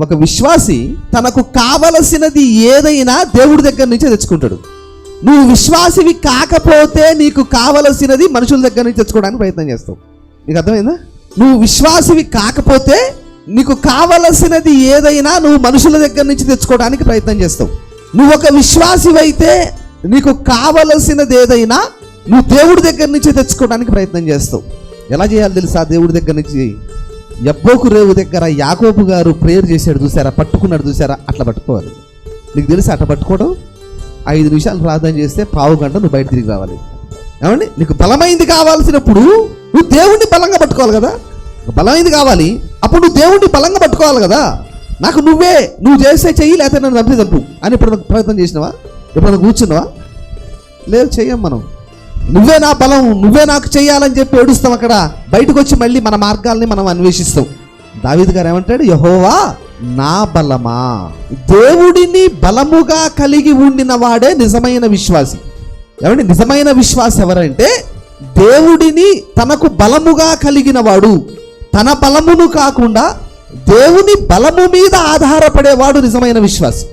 ఒక విశ్వాసి తనకు కావలసినది ఏదైనా దేవుడి దగ్గర నుంచే తెచ్చుకుంటాడు. నువ్వు విశ్వాసివి కాకపోతే నీకు కావలసినది మనుషుల దగ్గర నుంచి తెచ్చుకోవడానికి ప్రయత్నం చేస్తావు. నీకు అర్థమైందా? నువ్వు విశ్వాసివి కాకపోతే నీకు కావలసినది ఏదైనా నువ్వు మనుషుల దగ్గర నుంచి తెచ్చుకోవడానికి ప్రయత్నం చేస్తావు. నువ్వు ఒక విశ్వాసివైతే నీకు కావలసినది ఏదైనా నువ్వు దేవుడి దగ్గర నుంచి తెచ్చుకోవడానికి ప్రయత్నం చేస్తావు. ఎలా చేయాలి తెలుసా? దేవుడి దగ్గర నుంచి యబ్బోకు రేవు దగ్గర యాకోబు గారు ప్రేయర్ చేశాడు చూసారా, పట్టుకున్నాడు చూసారా, అట్లా పట్టుకోవాలి. నీకు తెలుసా అట్లా పట్టుకోవడం? 5 నిమిషాలు ప్రార్థన చేస్తే పావు గంట నువ్వు బయట తిరిగి రావాలి. ఏమండి? నీకు బలమైంది కావాల్సినప్పుడు నువ్వు దేవుణ్ణి బలంగా పట్టుకోవాలి కదా. బలమైంది కావాలి, అప్పుడు నువ్వు దేవుణ్ణి బలంగా పట్టుకోవాలి కదా. నాకు నువ్వు చేసే చెయ్యి, లేకపోతే నన్ను చంపి చంపు అని ఇప్పుడు ప్రయత్నం చేసినావా? ఎప్పుడైనా కూర్చున్నావా? లేదు, చెయ్యం మనం. నువ్వే నా బలం, నువ్వే నాకు చెయ్యాలని చెప్పి ఏడుస్తాం. అక్కడ బయటకు వచ్చి మళ్ళీ మన మార్గాల్ని మనం అన్వేషిస్తాం. దావీదు గారు ఏమంటాడు? యెహోవా నా బలమా. దేవుడిని బలముగా కలిగి ఉండిన వాడే నిజమైన విశ్వాసి. ఏమంటే నిజమైన విశ్వాసి ఎవరంటే దేవుడిని తనకు బలముగా కలిగిన వాడు. తన బలమును కాకుండా దేవుని బలము మీద ఆధారపడేవాడు నిజమైన విశ్వాసి.